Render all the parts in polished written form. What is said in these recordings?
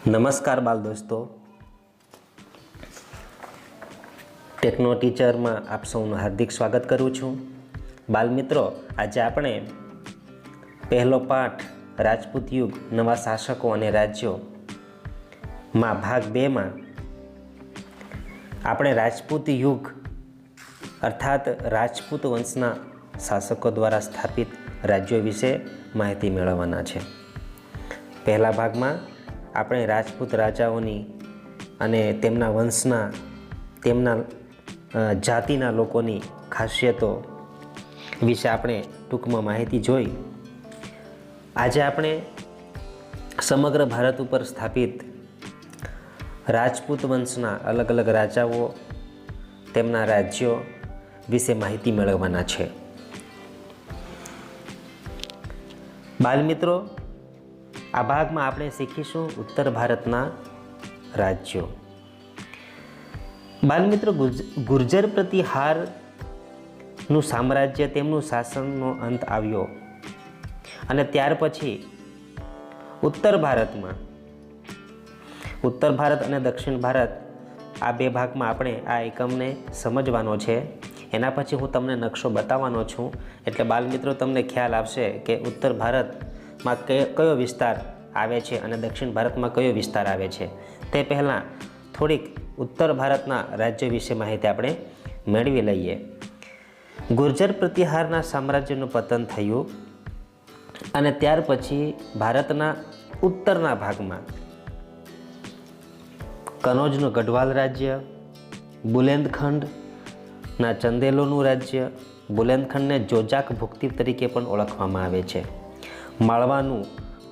નમસ્કાર બાલ દોસ્તો, ટેકનો ટીચરમાં આપ સૌનું હાર્દિક સ્વાગત કરું છું. બાલ મિત્રો, આજે આપણે પહેલો પાઠ રાજપૂત યુગ નવા શાસકો અને રાજ્યોમાં ભાગ 2માં આપણે રાજપૂત યુગ અર્થાત રાજપૂત વંશના શાસકો દ્વારા સ્થાપિત રાજ્યો વિશે માહિતી મેળવવાના છે. પહેલા ભાગમાં આપણે રાજપૂત રાજાઓની અને તેમના વંશના તેમના જાતિના લોકોની ખાસિયતો વિશે આપણે ટૂંકમાં માહિતી જોઈ. આજે આપણે સમગ્ર ભારત ઉપર સ્થાપિત રાજપૂત વંશના અલગ અલગ રાજાઓ તેમના રાજ્યો વિશે માહિતી મેળવવાના છે. બાલ મિત્રો, આ ભાગમાં આપણે શીખીશું ઉત્તર ભારતના રાજ્યો. બાલ મિત્રો, ગુર્જર પ્રતિહારનું સામ્રાજ્ય તેમનું શાસનનો અંત આવ્યો અને ત્યાર પછી ઉત્તર ભારત અને દક્ષિણ ભારત આ બે ભાગમાં આપણે આ એકમને સમજવાનો છે. એના પછી હું તમને નકશો બતાવવાનો છું, એટલે બાલ મિત્રો તમને ખ્યાલ આવશે કે ઉત્તર ભારતમાં કયો વિસ્તાર આવે છે અને દક્ષિણ ભારતમાં કયો વિસ્તાર આવે છે. તે પહેલાં થોડીક ઉત્તર ભારતના રાજ્ય વિશે માહિતી આપણે મેળવી લઈએ. ગુર્જર પ્રતિહારના સામ્રાજ્યનું પતન થયું અને ત્યાર પછી ભારતના ઉત્તરના ભાગમાં કનોજનું ગઢવાલ રાજ્ય, બુલેન્દખંડના ચંદેલોનું રાજ્ય, બુલેન્દખંડને જોજાક ભુક્તિ તરીકે પણ ઓળખવામાં આવે છે, માળવાનું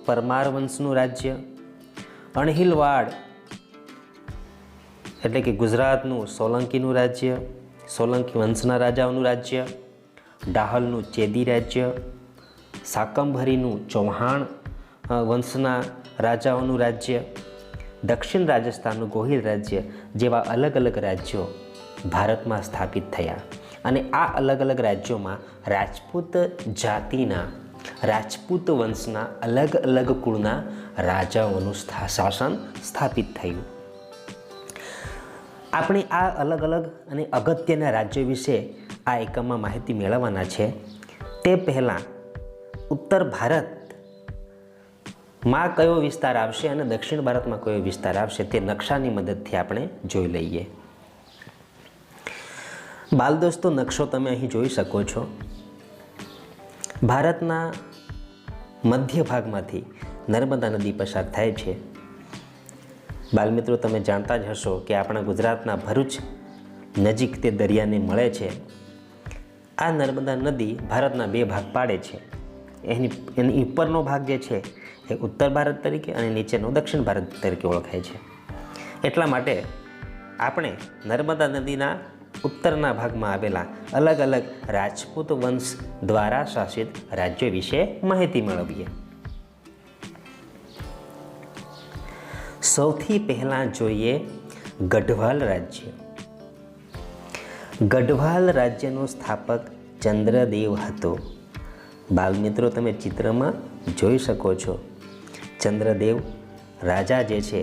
પરમાર વંશનું રાજ્ય, અણહિલવાડ એટલે કે ગુજરાતનું સોલંકીનું રાજ્ય, સોલંકી વંશના રાજાઓનું રાજ્ય, ડાહલનું ચેદી રાજ્ય, સાકંભરીનું ચૌહાણ વંશના રાજાઓનું રાજ્ય, દક્ષિણ રાજસ્થાનનું ગોહિલ રાજ્ય જેવા અલગ અલગ રાજ્યો ભારતમાં સ્થાપિત થયા. અને આ અલગ અલગ રાજ્યોમાં રાજપૂત જાતિના રાજપૂત વંશના અલગ અલગ કુળના રાજાઓનું શાસન સ્થાપિત થયું. આપણે આ અલગ અલગ અને અગત્યના રાજ્યો વિશે આ એકમમાં માહિતી મેળવવાના છે. તે પહેલાં ઉત્તર ભારતમાં કયો વિસ્તાર આવશે અને દક્ષિણ ભારતમાં કયો વિસ્તાર આવશે તે નકશાની મદદથી આપણે જોઈ લઈએ. બાલ દોસ્તો, નકશો તમે અહીં જોઈ શકો છો. ભારતના મધ્ય ભાગમાંથી નર્મદા નદી પસાર થાય છે. બાલ મિત્રો, તમે જાણતા જ હશો કે આપણા ગુજરાતના ભરૂચ નજીક તે દરિયાને મળે છે. આ નર્મદા નદી ભારતના બે ભાગ પાડે છે. એની ઉપરનો ભાગ જે છે એ ઉત્તર ભારત તરીકે અને નીચેનો દક્ષિણ ભારત તરીકે ઓળખાય છે. એટલા માટે આપણે નર્મદા નદીના ઉત્તરના ભાગમાં આવેલા અલગ અલગ રાજપૂત વંશ દ્વારા શાસિત રાજ્યો વિશે માહિતી મેળવીએ. સૌથી પહેલાં જોઈએ ગઢવાલ રાજ્ય. ગઢવાલ રાજ્યનો સ્થાપક ચંદ્રદેવ હતો. બાલ મિત્રો, તમે ચિત્રમાં જોઈ શકો છો. ચંદ્રદેવ રાજા જે છે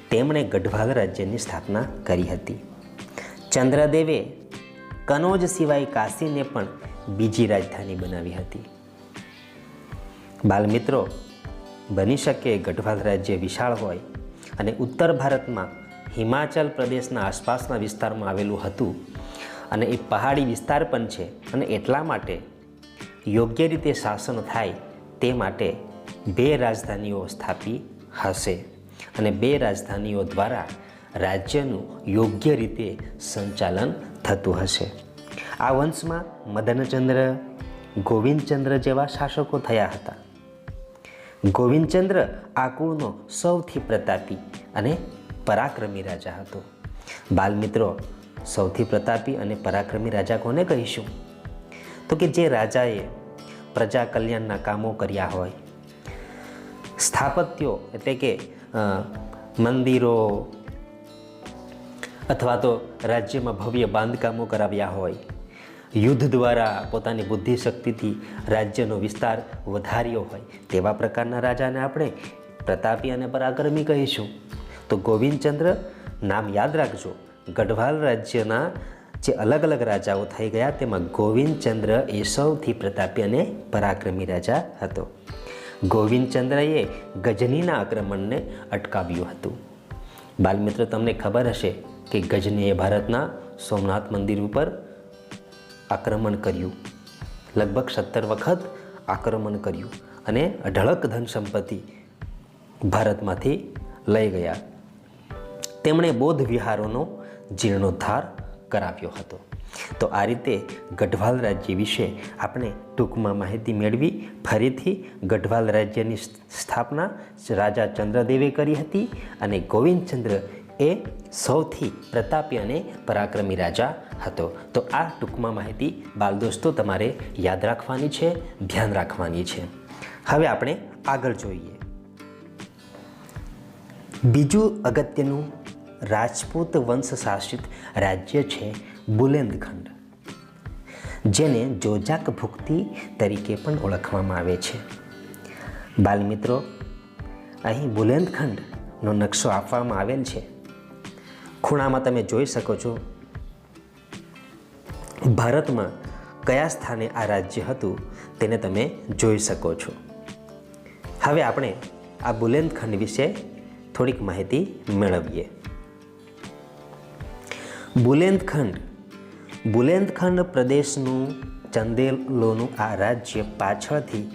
તેમણે ગઢવાલ રાજ્યની સ્થાપના કરી હતી. ચંદ્રદેવે કનોજ સિવાય કાશીને પણ બીજી રાજધાની બનાવી હતી. બાલ મિત્રો, બની શકે ગઢવાલ રાજ્ય વિશાળ હોય અને ઉત્તર ભારતમાં હિમાચલ પ્રદેશના આસપાસના વિસ્તારમાં આવેલું હતું અને એ પહાડી વિસ્તાર પણ છે, અને એટલા માટે યોગ્ય રીતે શાસન થાય તે માટે બે રાજધાનીઓ સ્થાપી હશે અને બે રાજધાનીઓ દ્વારા રાજ્યનું યોગ્ય રીતે સંચાલન થતું હશે. આ વંશમાં મદનચંદ્ર, ગોવિંદચંદ્ર જેવા શાસકો થયા હતા. ગોવિંદચંદ્ર આ કુળનો સૌથી પ્રતાપી અને પરાક્રમી રાજા હતો. બાલ મિત્રો, સૌથી પ્રતાપી અને પરાક્રમી રાજા કોને કહીશું? તો કે જે રાજાએ પ્રજા કલ્યાણના કામો કર્યા હોય, સ્થાપત્યો એટલે કે મંદિરો અથવા તો રાજ્યમાં ભવ્ય બાંધકામો કરાવ્યા હોય, યુદ્ધ દ્વારા પોતાની બુદ્ધિશક્તિથી રાજ્યનો વિસ્તાર વધાર્યો હોય, તેવા પ્રકારના રાજાને આપણે પ્રતાપી અને પરાક્રમી કહીશું. તો ગોવિંદચંદ્ર નામ યાદ રાખજો. ગઢવાલ રાજ્યના જે અલગ અલગ રાજાઓ થઈ ગયા તેમાં ગોવિંદચંદ્ર એ સૌથી પ્રતાપી અને પરાક્રમી રાજા હતો. ગોવિંદચંદ્રએ ગજનીના આક્રમણને અટકાવ્યું હતું. બાલમિત્રો, તમને ખબર હશે કે ગજનીએ ભારતના સોમનાથ મંદિર ઉપર આક્રમણ કર્યું. લગભગ 17 વખત આક્રમણ કર્યું અને અઢળક ધન સંપત્તિ ભારતમાંથી લઈ ગયા. તેમણે બૌદ્ધ વિહારોનો જીર્ણોદ્ધાર કરાવ્યો હતો. તો આ રીતે ગઢવાલ રાજ્ય વિશે આપણે ટૂંકમાં માહિતી મેળવી. ફરીથી ગઢવાલ રાજ્યની સ્થાપના રાજા ચંદ્રદેવે કરી હતી અને ગોવિંદચંદ્ર એ સૌથી પ્રતાપી અને પરાક્રમી રાજા હતો. તો આ ટૂંકમાં માહિતી બાલ દોસ્તો તમારે યાદ રાખવાની છે, ધ્યાન રાખવાની છે. હવે આપણે આગળ જોઈએ. બીજું અગત્યનું રાજપૂત વંશ શાસિત રાજ્ય છે બુલેન્દખંડ, જેને જોજાક ભુક્તિ તરીકે પણ ઓળખવામાં આવે છે. બાલમિત્રો, અહીં બુલેન્દખંડનો નકશો આપવામાં આવેલ છે. ખૂણામાં તમે જોઈ શકો છો ભારતમાં કયા સ્થાને આ રાજ્ય હતું તેને તમે જોઈ શકો છો. હવે આપણે આ બુલેન્દખંડ વિશે થોડીક માહિતી મેળવીએ. બુલેન્દખંડ પ્રદેશનું ચંદેલોનું આ રાજ્ય પાછળથી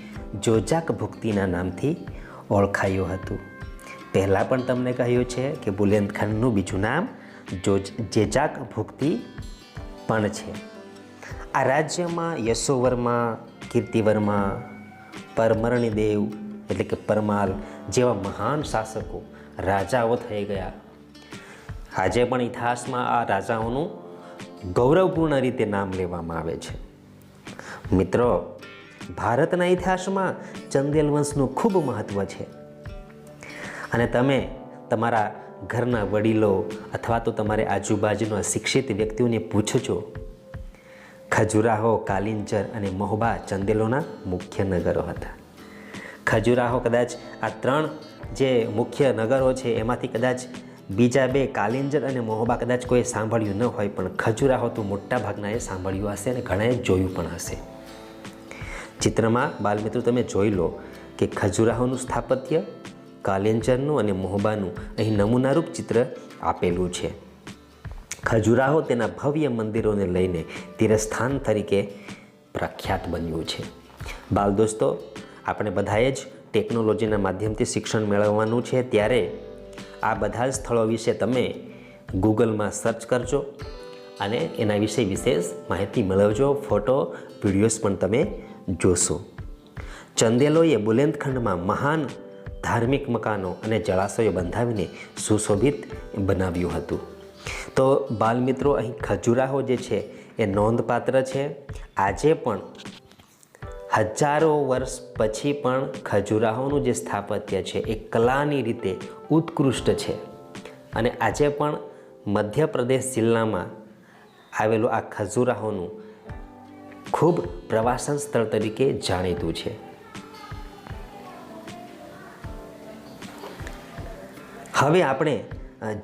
જોજાક ભુક્તિના નામથી ઓળખાયું હતું. પહેલાં પણ તમને કહ્યું છે કે બુલેન્દખંડનું બીજું નામ જેજાક ભુક્તિ પણ છે. આ રાજ્યમાં યશોવર્મા, કીર્તિવર્મા, પરમર્ણિદેવ એટલે કે પરમાલ જેવા મહાન શાસકો રાજાઓ થઈ ગયા. આજે પણ ઇતિહાસમાં આ રાજાઓનું ગૌરવપૂર્ણ રીતે નામ લેવામાં આવે છે. મિત્રો, ભારતના ઇતિહાસમાં ચંદેલ વંશનું ખૂબ મહત્ત્વ છે અને તમે તમારા ઘરના વડીલો અથવા તો તમારે આજુબાજુના શિક્ષિત વ્યક્તિઓને પૂછજો. ખજુરાહો, કાલિંજર અને મહોબા ચંદેલોના મુખ્ય નગરો હતા. ખજુરાહો કદાચ આ 3 જે મુખ્ય નગરો છે એમાંથી કદાચ બીજા 2 કાલિંજર અને મહોબા કદાચ કોઈ સાંભળ્યું ન હોય, પણ ખજુરાહો તો મોટા ભાગનાએ સાંભળ્યું હશે અને ઘણાએ જોયું પણ હશે. ચિત્રમાં બાલમિત્રો તમે જોઈ લો કે ખજુરાહોનું સ્થાપત્ય, કાલિંજરનું અને મહોબાનું અહીં નમૂનારૂપ ચિત્ર આપેલું છે. ખજુરાહો તેના ભવ્ય મંદિરોને લઈને તીર્થસ્થાન તરીકે પ્રખ્યાત બન્યું છે. બાલ દોસ્તો, આપણે બધાએ જ ટેકનોલોજીના માધ્યમથી શિક્ષણ મેળવવાનું છે, ત્યારે આ બધા સ્થળો વિશે તમે ગૂગલમાં સર્ચ કરજો અને એના વિશે વિશેષ માહિતી મેળવજો. ફોટો, વિડીયોઝ પણ તમે જોશો. ચંદેલોએ બુલેન્દખંડમાં મહાન ધાર્મિક મકાનો અને જળાશયો બંધાવીને સુશોભિત બનાવ્યું હતું. તો બાલમિત્રો, અહીં ખજુરાહો જે છે એ નોંધપાત્ર છે. આજે પણ હજારો વર્ષ પછી પણ ખજુરાહોનું જે સ્થાપત્ય છે એ કલાની રીતે ઉત્કૃષ્ટ છે અને આજે પણ મધ્યપ્રદેશ જિલ્લામાં આવેલું આ ખજુરાહોનું ખૂબ પ્રવાસન સ્થળ તરીકે જાણીતું છે. હવે આપણે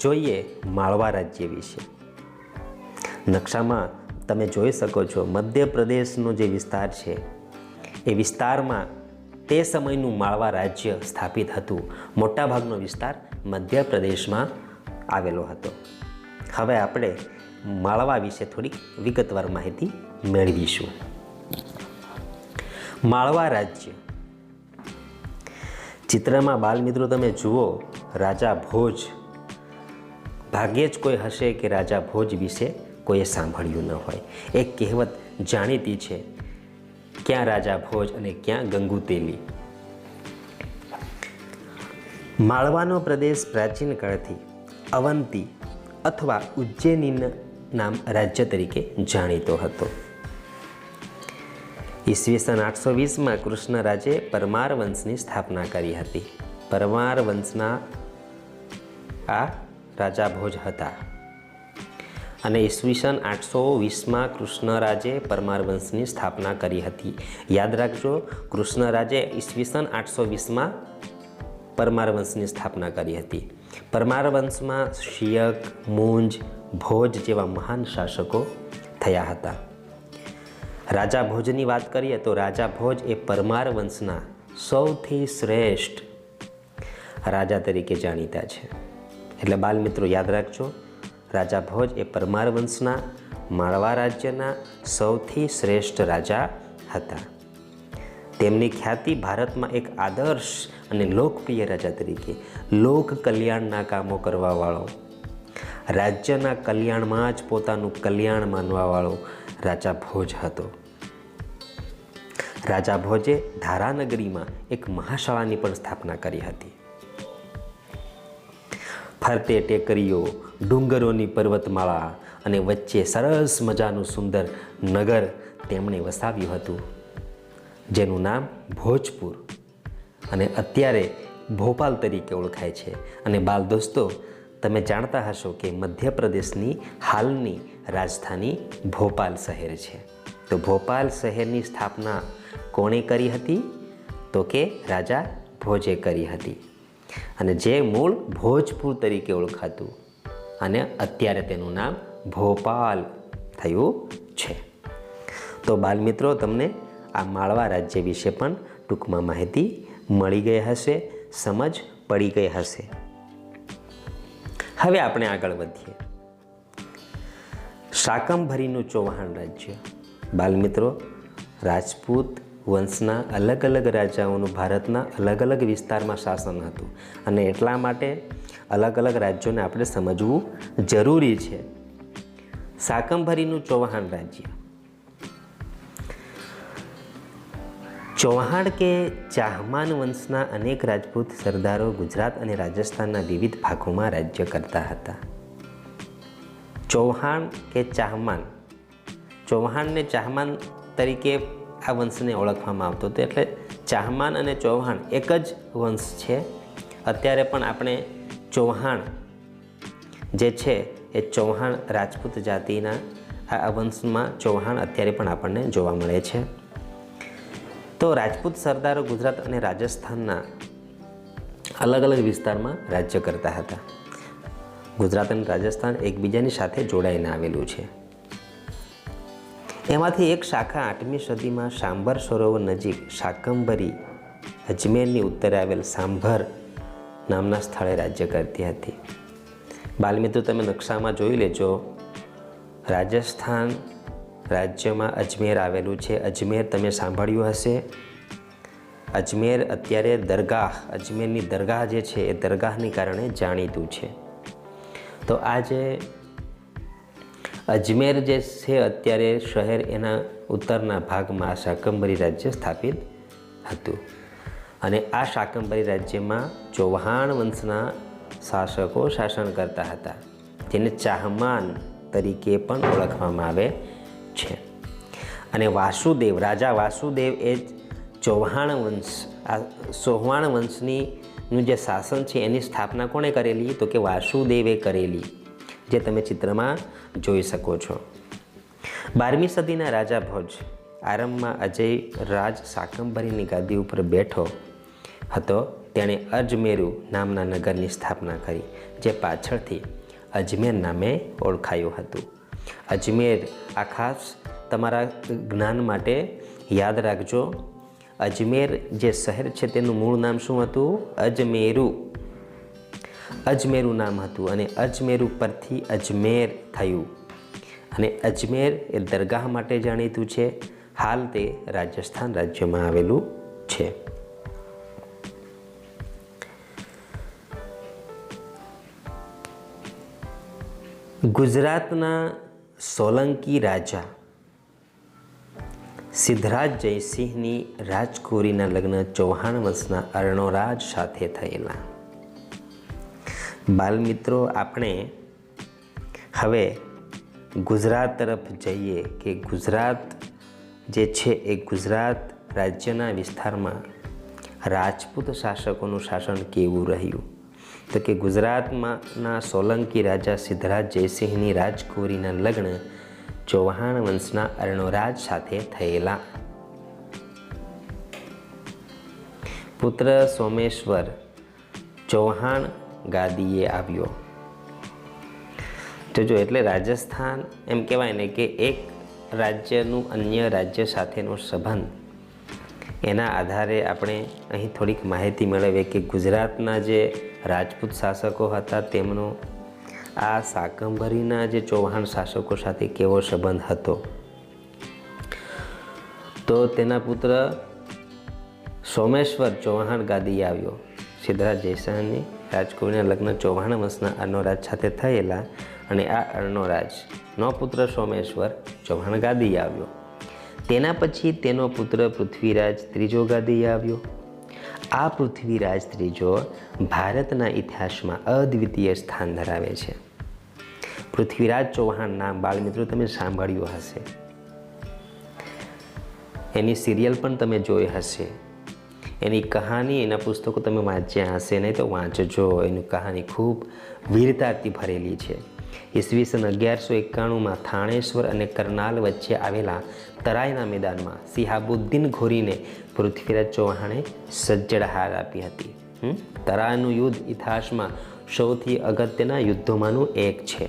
જોઈએ માળવા રાજ્ય વિશે. નકશામાં તમે જોઈ શકો છો મધ્યપ્રદેશનો જે વિસ્તાર છે એ વિસ્તારમાં તે સમયનું માળવા રાજ્ય સ્થાપિત હતું. મોટાભાગનો વિસ્તાર મધ્યપ્રદેશમાં આવેલો હતો. હવે આપણે માળવા વિશે થોડીક વિગતવાર માહિતી મેળવીશું. માળવા રાજ્ય ચિત્રમાં બાલમિત્રો તમે જુઓ રાજા ભોજ. ભાગ્યે જ કોઈ હશે કે રાજા ભોજ વિશે કોઈએ સાંભળ્યું ન હોય. એક કહેવત જાણીતી છે, ક્યાં રાજા ભોજ અને ક્યાં ગંગુતેલી. માળવાનો પ્રદેશ પ્રાચીન કાળથી અવંતી અથવા ઉજ્જૈની નામ રાજ્ય તરીકે જાણીતો હતો. ઈસવીસન 820માં કૃષ્ણરાજે પરમાર વંશની સ્થાપના કરી હતી. પરમાર વંશના આ રાજા ભોજ હતા અને ઈસવીસન 820માં કૃષ્ણરાજે પરમાર વંશની સ્થાપના કરી હતી. યાદ રાખજો, કૃષ્ણરાજે ઈસવીસન 820માં પરમાર વંશની સ્થાપના કરી હતી. પરમાર વંશમાં શિયક, મુંજ, ભોજ જેવા મહાન શાસકો થયા હતા. રાજા ભોજની વાત કરીએ તો રાજા ભોજ એ પરમાર વંશના સૌથી શ્રેષ્ઠ રાજા તરીકે જાણીતા છે. એટલે બાલ મિત્રો યાદ રાખજો, રાજા ભોજ એ પરમાર વંશના માળવા રાજ્યના સૌથી શ્રેષ્ઠ રાજા હતા. તેમની ખ્યાતિ ભારતમાં એક આદર્શ અને લોકપ્રિય રાજા તરીકે લોક કલ્યાણના કામો કરવાવાળો, રાજ્યના કલ્યાણમાં જ પોતાનું કલ્યાણ માનવાવાળો રાજા ભોજ હતો. રાજા ભોજે ધારાનગરીમાં એક મહાશાળાની પણ સ્થાપના કરી હતી. ફરતે ટેકરીઓ, ડુંગરોની પર્વતમાળા અને વચ્ચે સરસ મજાનું સુંદર નગર તેમણે વસાવ્યું હતું, જેનું નામ ભોજપુર અને અત્યારે ભોપાલ તરીકે ઓળખાય છે. અને બાલ દોસ્તો, તમે જાણતા હશો કે મધ્યપ્રદેશની હાલની રાજધાની ભોપાલ શહેર છે. તો ભોપાલ શહેરની સ્થાપના કોણે કરી હતી? તો કે રાજા ભોજે કરી હતી. અને જે મૂળ ભોજપુર તરીકે ઓળખાતું અને અત્યારે તેનું નામ ભોપાલ થયું છે. તો બાલમિત્રો, તમને આ માળવા રાજ્ય વિશે પણ ટૂંકમાં માહિતી મળી ગઈ હશે, સમજ પડી ગઈ હશે. હવે આપણે આગળ વધીએ. શાકંભરીનું ચૌહાણ રાજ્ય. બાલમિત્રો, રાજપૂત વંશના અલગ અલગ રાજાઓનું ભારતના અલગ અલગ વિસ્તારમાં શાસન હતું અને એટલા માટે અલગ અલગ રાજ્યોને આપણે સમજવું જરૂરી છે. શાકંભરીનું ચૌહાણ રાજ્ય. ચૌહાણ કે ચાહમાન વંશના અનેક રાજપૂત સરદારો ગુજરાત અને રાજસ્થાનના વિવિધ ભાગોમાં રાજ્ય કરતા હતા. ચૌહાણ કે ચાહમાન, ચૌહાણને ચાહમાન તરીકે આ વંશને ઓળખવામાં આવતો હતો. એટલે ચાહમાન અને ચૌહાણ એક જ વંશ છે. અત્યારે પણ આપણે ચૌહાણ જે છે એ ચૌહાણ રાજપૂત જાતિના આ વંશમાં ચૌહાણ અત્યારે પણ આપણને જોવા મળે છે. તો રાજપૂત સરદારો ગુજરાત અને રાજસ્થાનના અલગ અલગ વિસ્તારમાં રાજ્ય કરતા હતા. ગુજરાત અને રાજસ્થાન એકબીજાની સાથે જોડાઈને આવેલું છે. એમાંથી એક શાખા 8મી સદીમાં સાંભર સરોવર નજીક શાકંભરી અજમેરની ઉત્તરે આવેલ સાંભર નામના સ્થળે રાજ્ય કરતી હતી. બાલમિત્રો, તમે નકશામાં જોઈ લેજો, રાજસ્થાન રાજ્યમાં અજમેર આવેલું છે. અજમેર તમે સાંભળ્યું હશે. અજમેર અત્યારે દરગાહ, અજમેરની દરગાહ જે છે એ દરગાહને કારણે જાણીતું છે. તો આ જે અજમેર જે છે અત્યારે શહેર, એના ઉત્તરના ભાગમાં શાકંભરી રાજ્ય સ્થાપિત હતું. અને આ શાકંભરી રાજ્યમાં ચૌહાણ વંશના શાસકો શાસન કરતા હતા, જેને ચાહમાન તરીકે પણ ઓળખવામાં આવે છે. અને વાસુદેવ, રાજા વાસુદેવ એ ચૌહાણ વંશ, આ ચૌહાણ વંશનું જે શાસન છે એની સ્થાપના કોણે કરેલી? તો કે વાસુદેવે કરેલી, જે તમે ચિત્રમાં જોઈ શકો છો. 12મી સદીના રાજા ભોજ આરંભમાં અજય રાજ શાકંભરીની ગાદી ઉપર બેઠો હતો. તેણે અજમેરુ નામના નગરની સ્થાપના કરી, જે પાછળથી અજમેર નામે ઓળખાયું હતું. અજમેર આ ખાસ તમારા જ્ઞાન માટે યાદ રાખજો. અજમેર જે શહેર છે તેનું મૂળ નામ શું હતું? અજમેરુ. અજમેરુ નામ હતું અને અજમેરુ પરથી અજમેર થયું. અને અજમેર એ દરગાહ માટે જાણીતું છે. હાલ તે રાજસ્થાન રાજ્યમાં આવેલું છે. ગુજરાતના સોલંકી રાજા સિદ્ધરાજ જયસિંહની રાજકુંવરીના લગ્ન ચૌહાણ વંશના અર્ણોરાજ સાથે થયેલા. બાલમિત્રો, આપણે હવે ગુજરાત તરફ જઈએ કે ગુજરાત જે છે એ ગુજરાત રાજ્યના વિસ્તારમાં રાજપૂત શાસકોનું શાસન કેવું રહ્યું. તો કે ગુજરાતમાંના સોલંકી રાજા સિદ્ધરાજ જયસિંહની રાજકુંવરીના લગ્ન ચૌહાણ વંશના અર્ણોરાજ સાથે થયેલા. પુત્ર સોમેશ્વર ચૌહાણ ગાદીએ આવ્યો. જોજો, એટલે રાજસ્થાન એમ કહેવાય ને કે એક રાજ્યનું અન્ય રાજ્ય સાથેનો સંબંધ, એના આધારે આપણે અહીં થોડીક માહિતી મેળવીએ કે ગુજરાતના જે રાજપૂત શાસકો હતા તેમનો આ શાકંભરીના જે ચૌહાણ શાસકો સાથે કેવો સંબંધ હતો. તો તેના પુત્ર સોમેશ્વર ચૌહાણ ગાદીએ આવ્યો. સિદ્ધરાજ જયસિંહની રાજકુમારીના લગ્ન ચૌહાણ વંશના અર્ણોરાજ સાથે થયેલા અને આ અર્ણોરાજનો પુત્ર સોમેશ્વર ચૌહાણ ગાદીએ આવ્યો. તેના પછી તેનો પુત્ર પૃથ્વીરાજ ત્રીજો ગાદીએ આવ્યો. આ પૃથ્વીરાજ ત્રીજો ભારતના ઇતિહાસમાં અદ્વિતીય સ્થાન ધરાવે છે. પૃથ્વીરાજ ચૌહાણ નામ બાળમિત્રો તમે સાંભળ્યું હશે, એની સિરિયલ પણ તમે જોઈ હશે, એની કહાની, એના પુસ્તકો તમે વાંચ્યા હશે, નહીં તો વાંચજો. એની કહાની ખૂબ વીરતાથી ભરેલી છે. ઈસવીસન 1191માં થાણેશ્વર અને કરનાલ વચ્ચે આવેલા તરાઈના મેદાનમાં સિહાબુદ્દીન ઘોરીને પૃથ્વીરાજ ચૌહાણે સજ્જડ હાર આપી હતી. તરાઈનું યુદ્ધ ઇતિહાસમાં સૌથી અગત્યના યુદ્ધોમાંનું એક છે.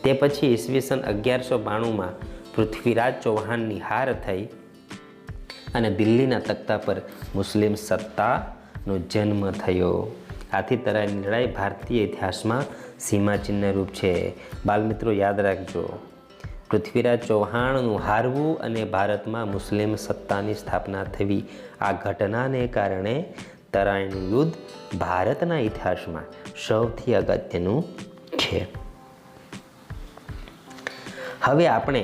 તે પછી ઈસવીસન 1192માં પૃથ્વીરાજ ચૌહાણની હાર થઈ અને દિલ્હીના તખ્તા પર મુસ્લિમ સત્તાનો જન્મ થયો. આથી તરાઈની લડાઈ ભારતીય ઇતિહાસમાં સીમાચિહ્ન રૂપ છે. બાલમિત્રો યાદ રાખજો, પૃથ્વીરાજ ચૌહાણનું હારવું અને ભારતમાં મુસ્લિમ સત્તાની સ્થાપના થવી, આ ઘટનાને કારણે તરાઈનું યુદ્ધ ભારતના ઇતિહાસમાં સૌથી અગત્યનું છે. હવે આપણે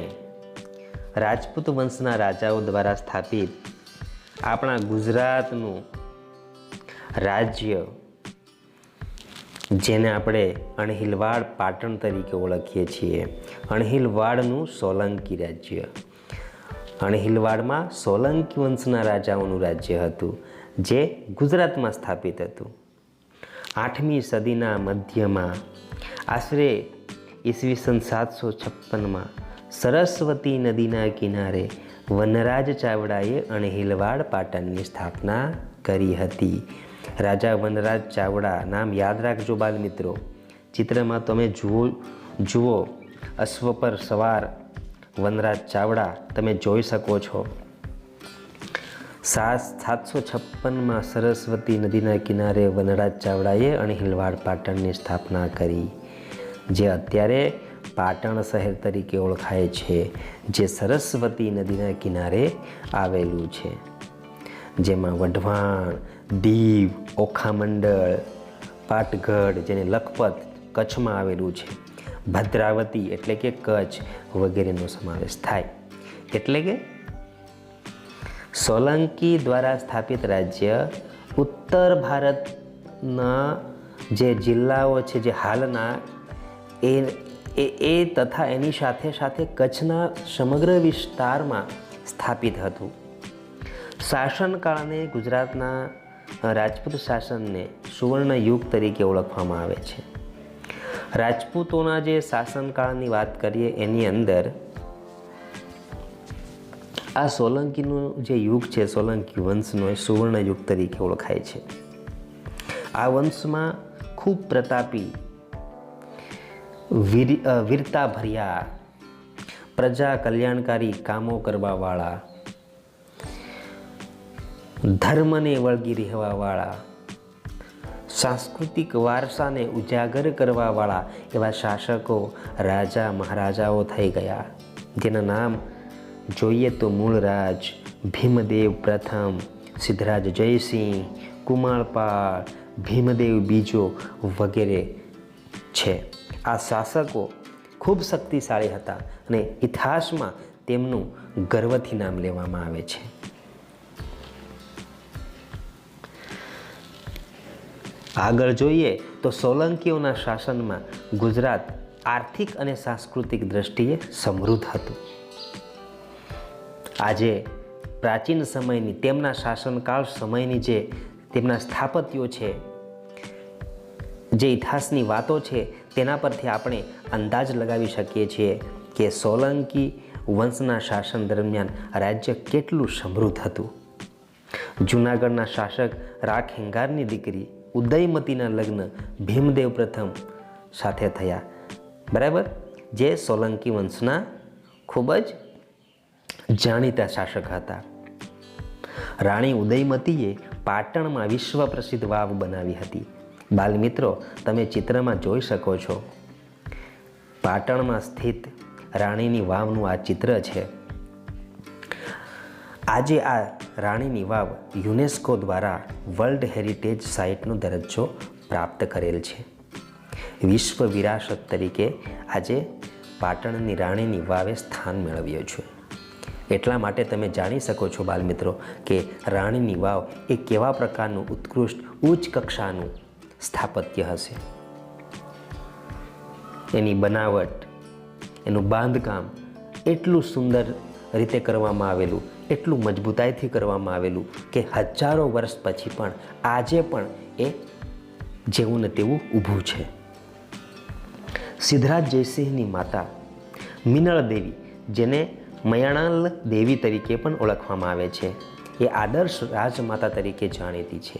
રાજપૂત વંશના રાજાઓ દ્વારા સ્થાપિત આપણા ગુજરાતનું રાજ્ય, જેને આપણે અણહિલવાડ પાટણ તરીકે ઓળખીએ છીએ, અણહિલવાડનું સોલંકી રાજ્ય. અણહિલવાડમાં સોલંકી વંશના રાજાઓનું રાજ્ય હતું, જે ગુજરાતમાં સ્થાપિત હતું. 8મી સદીના મધ્યમાં આશરે ઈસવીસન 756માં સરસ્વતી નદીના કિનારે વનરાજ ચાવડાએ અણહિલવાડ પાટણની સ્થાપના કરી હતી. રાજા વનરાજ ચાવડા નામ યાદ રાખજો બાલમિત્રો. ચિત્રમાં તમે જુઓ અશ્વ પર સવાર વનરાજ ચાવડા તમે જોઈ શકો છો. 756માં સરસ્વતી નદીના કિનારે વનરાજ ચાવડાએ અણહિલવાડ પાટણની સ્થાપના કરી, જે અત્યારે પાટણ શહેર તરીકે ઓળખાય છે, જે સરસ્વતી નદીના કિનારે આવેલું છે. જેમાં વઢવાણ, દીવ, ઓખામંડળ, પાટગઢ જેને લખપત કચ્છમાં આવેલું છે, ભદ્રાવતી એટલે કે કચ્છ વગેરેનો સમાવેશ થાય. એટલે કે સોલંકી દ્વારા સ્થાપિત રાજ્ય ઉત્તર ભારતના જે જિલ્લાઓ છે, જે હાલના એ તથા એની સાથે સાથે કચ્છના સમગ્ર વિસ્તારમાં સ્થાપિત હતું. શાસનકાળને ગુજરાતના રાજપૂત શાસનને સુવર્ણ યુગ તરીકે ઓળખવામાં આવે છે. રાજપૂતોના જે શાસનકાળની વાત કરીએ એની અંદર આ સોલંકીનું જે યુગ છે, સોલંકી વંશનો એ સુવર્ણ યુગ તરીકે ઓળખાય છે. આ વંશમાં ખૂબ પ્રતાપી, વીરતા ભર્યા, પ્રજા કલ્યાણકારી કામો કરવાવાળા, ધર્મને વળગી રહેવાવાળા, સાંસ્કૃતિક વારસાને ઉજાગર કરવાવાળા એવા શાસકો, રાજા મહારાજાઓ થઈ ગયા, જેના નામ જોઈએ તો મૂળરાજ, ભીમદેવ પ્રથમ, સિદ્ધરાજ જયસિંહ, કુમારપાળ, ભીમદેવ બીજો વગેરે છે. આ શાસકો ખૂબ શક્તિશાળી હતા અને ઇતિહાસમાં તેમનું ગર્વથી નામ લેવામાં આવે છે. આગળ જોઈએ તો સોલંકીઓના શાસનમાં ગુજરાત આર્થિક અને સાંસ્કૃતિક દ્રષ્ટિએ સમૃદ્ધ હતું. આજે પ્રાચીન સમયની તેમના શાસનકાળ સમયની જે તેમના સ્થાપત્યો છે, જે ઇતિહાસની વાતો છે, તેના પરથી આપણે અંદાજ લગાવી શકીએ છીએ કે સોલંકી વંશના શાસન દરમિયાન રાજ્ય કેટલું સમૃદ્ધ હતું. જૂનાગઢના શાસક રાખ હિંગારની દીકરી ઉદયમતીના લગ્ન ભીમદેવ પ્રથમ સાથે થયા, બરાબર, જે સોલંકી વંશના ખૂબ જ જાણીતા શાસક હતા. રાણી ઉદયમતીએ પાટણમાં વિશ્વ પ્રસિદ્ધ વાવ બનાવી હતી. બાલમિત્રો, તમે ચિત્રમાં જોઈ શકો છો, પાટણમાં સ્થિત રાણીની વાવનું આ ચિત્ર છે. આજે આ રાણીની વાવ યુનેસ્કો દ્વારા વર્લ્ડ હેરિટેજ સાઇટનો દરજ્જો પ્રાપ્ત કરેલ છે. વિશ્વ વિરાસત તરીકે આજે પાટણની રાણીની વાવે સ્થાન મેળવ્યું છે. એટલા માટે તમે જાણી શકો છો બાલમિત્રો કે રાણીની વાવ એ કેવા પ્રકારનું ઉત્કૃષ્ટ ઉચ્ચ કક્ષાનું સ્થાપત્ય હશે. એની બનાવટ, એનું બાંધકામ એટલું સુંદર રીતે કરવામાં આવેલું, એટલું મજબૂતાઈથી કરવામાં આવેલું કે હજારો વર્ષ પછી પણ આજે પણ એ જેવું ને તેવું ઊભું છે. સિદ્ધરાજ જયસિંહની માતા મિનળ દેવી, જેને મયાણાલ દેવી તરીકે પણ ઓળખવામાં આવે છે, એ આદર્શ રાજમાતા તરીકે જાણીતી છે.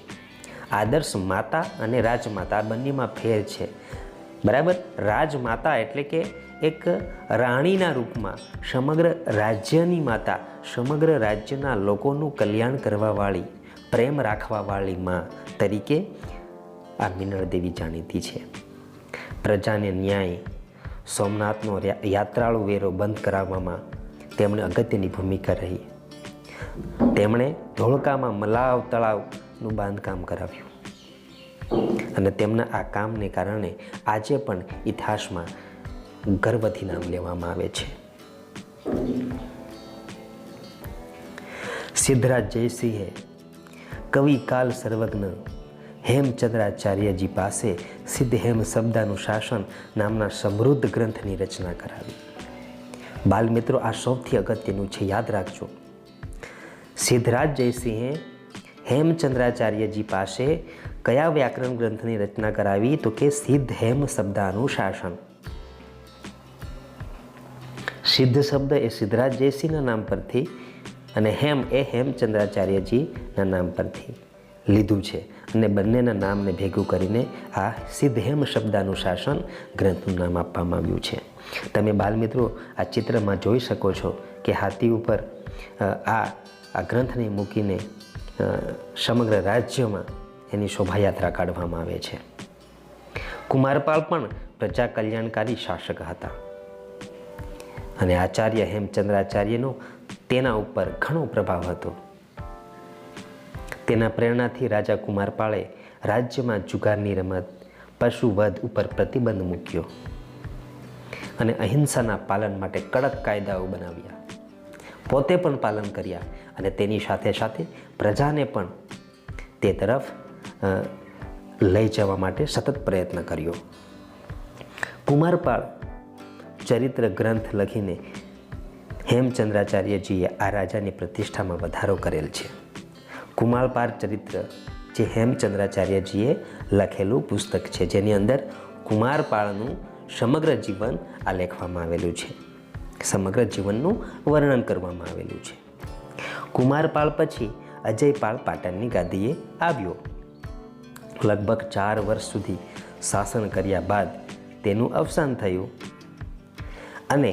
આદર્શ માતા અને રાજમાતા બંનેમાં ફેર છે, બરાબર. રાજમાતા એટલે કે એક રાણીના રૂપમાં સમગ્ર રાજ્યની માતા, સમગ્ર રાજ્યના લોકોનું કલ્યાણ કરવાવાળી, પ્રેમ રાખવાવાળી માં તરીકે આ મિનળ દેવી જાણીતી છે. પ્રજાને ન્યાય, સોમનાથનો યાત્રાળુ વેરો બંધ કરાવવામાં તેમણે અગત્યની ભૂમિકા રહી. તેમણે ધોળકામાં મલાવ તળાવનું બાંધકામ કરાવ્યું અને તેમના આ કામને કારણે આજે પણ ઇતિહાસમાં ગર્વથી નામ લેવામાં આવે છે. સિદ્ધરાજ જયસિંહે કવિ કાલ સર્વજ્ઞ હેમચંદ્રાચાર્યજી પાસે સિદ્ધ હેમ શબ્દાનું શાસન નામના સમૃદ્ધ ગ્રંથની રચના કરાવી. બાલમિત્રો, આ સૌથી અગત્યનું છે, યાદ રાખજો. સિદ્ધરાજ જયસિંહે હેમચંદ્રાચાર્યજી પાસે કયા વ્યાકરણ ગ્રંથની રચના કરાવી? તો કે સિદ્ધ હેમ શબ્દાનું શાસન. સિદ્ધ શબ્દ એ સિદ્ધરાજ જયસિંહના નામ પરથી અને હેમ એ હેમચંદ્રાચાર્યજીના નામ પરથી લીધું છે અને બંનેના નામને ભેગું કરીને આ સિદ્ધ હેમ શબ્દાનું શાસન ગ્રંથનું નામ આપવામાં આવ્યું છે. તમે બાલમિત્રો આ ચિત્રમાં જોઈ શકો છો કે હાથી ઉપર આ ગ્રંથને મૂકીને સમગ્ર રાજ્યમાં એની શોભાયાત્રા કાઢવામાં આવે છે. કુમારપાલ પણ પ્રજા કલ્યાણકારી શાસક હતા અને આચાર્ય હેમચંદ્રાચાર્યનો તેના ઉપર ઘણો પ્રભાવ હતો. તેના પ્રેરણાથી રાજા કુમારપાળે રાજ્યમાં જુગારની રમત, પશુવધ ઉપર પ્રતિબંધ મૂક્યો અને અહિંસાના પાલન માટે કડક કાયદાઓ બનાવ્યા. પોતે પણ પાલન કર્યા અને તેની સાથે સાથે પ્રજાને પણ તે તરફ લઈ જવા માટે સતત પ્રયત્ન કર્યો. કુમારપાળ ચરિત્ર ગ્રંથ લખીને હેમચંદ્રાચાર્યજીએ આ રાજાની પ્રતિષ્ઠામાં વધારો કરેલ છે. કુમારપાળ ચરિત્ર જે હેમચંદ્રાચાર્યજીએ લખેલું પુસ્તક છે, જેની અંદર કુમારપાળનું સમગ્ર જીવન આલેખવામાં આવેલું છે, સમગ્ર જીવનનું વર્ણન કરવામાં આવેલું છે. કુમારપાળ પછી અજયપાળ પાટણની ગાદીએ આવ્યો. લગભગ 4 વર્ષ સુધી શાસન કર્યા બાદ તેનું અવસાન થયું અને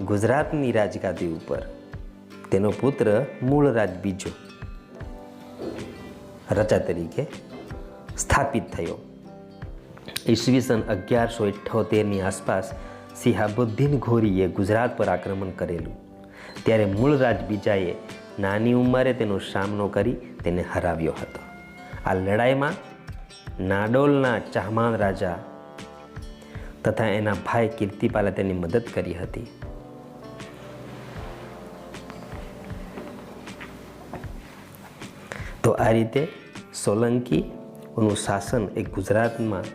ગુજરાતની રાજગાદી ઉપર તેનો પુત્ર મૂળરાજ બીજો રાજા તરીકે સ્થાપિત થયો. ઈસવીસન 1178ની આસપાસ સિહાબુદ્દીન ઘોરીએ ગુજરાત પર આક્રમણ કરેલું, ત્યારે મૂળરાજ બીજાએ નાની ઉંમરે તેનો સામનો કરી તેને હરાવ્યો હતો. આ લડાઈમાં નાડોલના ચાહમાન રાજા તથા એના ભાઈ કીર્તિપાલે તેની મદદ કરી હતી. તો આ રીતે સોલંકીનું શાસન એ ગુજરાતમાં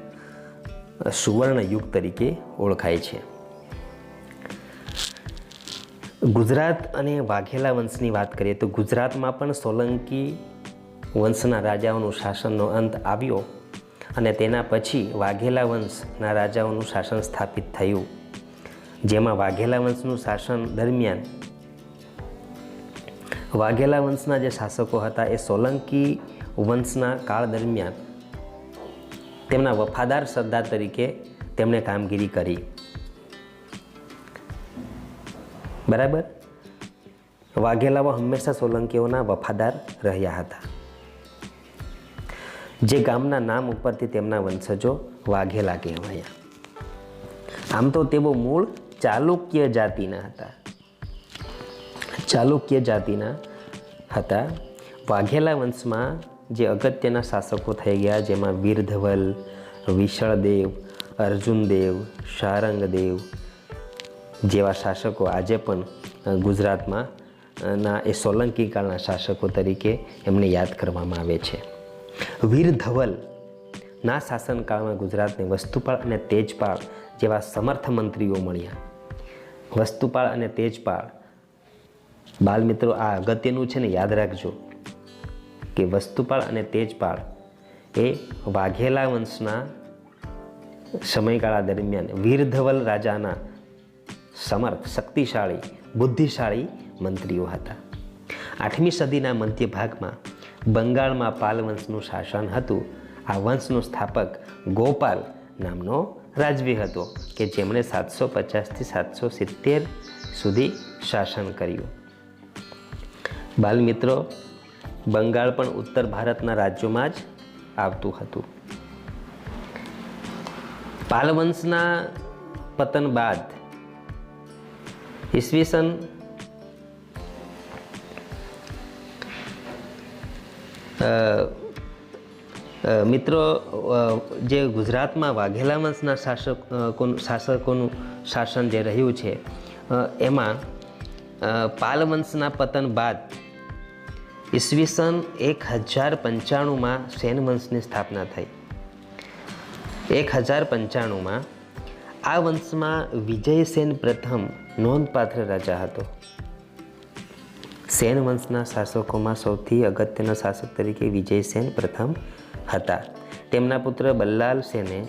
સુવર્ણ યુગ તરીકે ઓળખાય છે. ગુજરાત અને વાઘેલા વંશની વાત કરીએ તો ગુજરાતમાં પણ સોલંકી વંશના રાજાઓનું શાસનનો અંત આવ્યો અને તેના પછી વાઘેલા વંશના રાજાઓનું શાસન સ્થાપિત થયું, જેમાં વાઘેલા વંશનું શાસન દરમિયાન વાઘેલા વંશના જે શાસકો હતા એ સોલંકી વંશના કાળ દરમિયાન તેમના વફાદાર સરદાર તરીકે તેમણે કામગીરી કરી. બરાબર. વાઘેલાઓ હંમેશા સોલંકીઓના વફાદાર રહ્યા હતા. જે ગામના નામ ઉપરથી તેમના વંશજો વાઘેલા કહેવાયા. આમ તો તેઓ મૂળ ચાલુક્ય જાતિના હતા. ચાલુક્ય જાતિના હતા. વાઘેલા વંશમાં જે અગત્યના શાસકો થઈ ગયા, જેમાં વીરધવલ, વિશળદેવ, અર્જુનદેવ, શારંગદેવ જેવા શાસકો આજે પણ ગુજરાતમાં ના એ સોલંકી કાળના શાસકો તરીકે એમને યાદ કરવામાં આવે છે. વીરધવલના શાસનકાળમાં ગુજરાતને વસ્તુપાળ અને તેજપાળ જેવા સમર્થ મંત્રીઓ મળ્યા. વસ્તુપાળ અને તેજપાળ, બાલમિત્રો આ અગત્યનું છે ને, યાદ રાખજો કે વસ્તુપાળ અને તેજપાળ એ વાઘેલા વંશના સમયગાળા દરમિયાન વીરધવલ રાજાના સમર્થ, શક્તિશાળી, બુદ્ધિશાળી મંત્રીઓ હતા. 8મી સદીના મધ્ય ભાગમાં બંગાળમાં પાલ વંશનું શાસન હતું. આ વંશનો સ્થાપક ગોપાલ નામનો રાજવી હતો કે જેમણે 750થી 770 સુધી શાસન કર્યું. બાલમિત્રો, બંગાળ પણ ઉત્તર ભારતના રાજ્યોમાં જ આવતું હતું. પાલ વંશના પતન બાદ ઈસવીસન મિત્રો જે ગુજરાતમાં વાઘેલા વંશના શાસકોનું શાસન જે રહ્યું છે, એમાં પાલ વંશના પતન બાદ ઈસવીસન 1095માં સેન વંશની સ્થાપના થઈ. 1095માં આ વંશમાં વિજયસેન પ્રથમ નોંધપાત્ર રાજા હતો. સેન વંશના શાસકોમાં સૌથી અગત્યના શાસક તરીકે વિજયસેન પ્રથમ હતા. તેમના પુત્ર બલ્લાલ સેને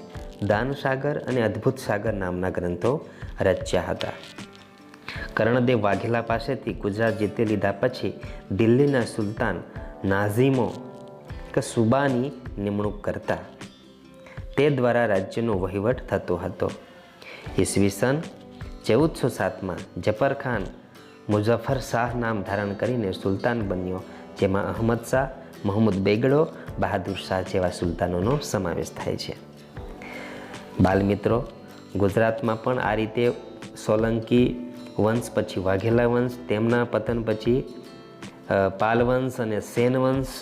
દાનસાગર અને અદ્ભુત સાગર નામના ગ્રંથો રચ્યા હતા. કર્ણદેવ વાઘેલા પાસેથી ગુજરાત જીતી લીધા પછી દિલ્હીના સુલતાન નાઝીમો કે સુબાની નિમણૂક કરતા. તે દ્વારા રાજ્યનો વહીવટ થતો હતો. ઈસવીસન 1407માં જફર ખાન મુઝફ્ફર શાહ નામ ધારણ કરીને સુલતાન બન્યો, જેમાં અહમદ શાહ, મહમૂદ બેગડો, બહાદુર શાહ જેવા સુલતાનોનો સમાવેશ થાય છે. બાલમિત્રો, ગુજરાતમાં પણ આ રીતે સોલંકી વંશ, પછી વાઘેલા વંશ, તેમના પતન પછી પાલ વંશ અને સેન વંશ,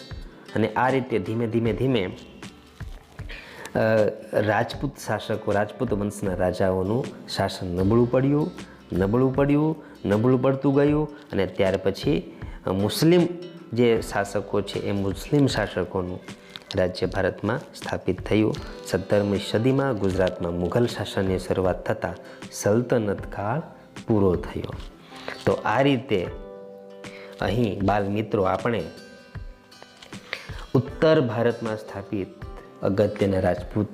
અને આ રીતે ધીમે ધીમે રાજપૂત શાસકો, રાજપૂત વંશના રાજાઓનું શાસન નબળું પડતું ગયું અને ત્યાર પછી મુસ્લિમ જે શાસકો છે એ મુસ્લિમ શાસકોનું રાજ્ય ભારતમાં સ્થાપિત થયું. 17મી સદીમાં ગુજરાતમાં મુઘલ શાસનની શરૂઆત થતાં સલ્તનત કાળ પૂરો થયો. તો આ રીતે અહીં બાલ મિત્રો આપણે ઉત્તર ભારતમાં સ્થાપિત અગત્યના રાજપૂત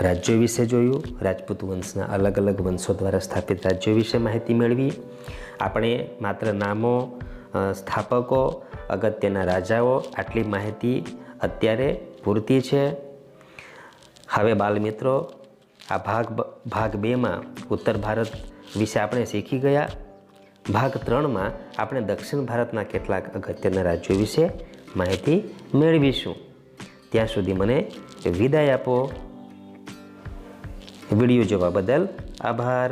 રાજ્યો વિશે જોયું. રાજપૂત વંશના અલગ અલગ વંશો દ્વારા સ્થાપિત રાજ્યો વિશે માહિતી મેળવી. આપણે માત્ર નામો, સ્થાપકો, અગત્યના રાજાઓ, આટલી માહિતી અત્યારે પૂરતી છે. હવે બાલમિત્રો, આ ભાગ 2માં ઉત્તર ભારત વિશે આપણે શીખી ગયા. ભાગ 3માં આપણે દક્ષિણ ભારતના કેટલાક અગત્યના રાજ્યો વિશે માહિતી મેળવીશું. ત્યાં સુધી મને વિદાય આપો. વિડીયો જોવા બદલ આભાર.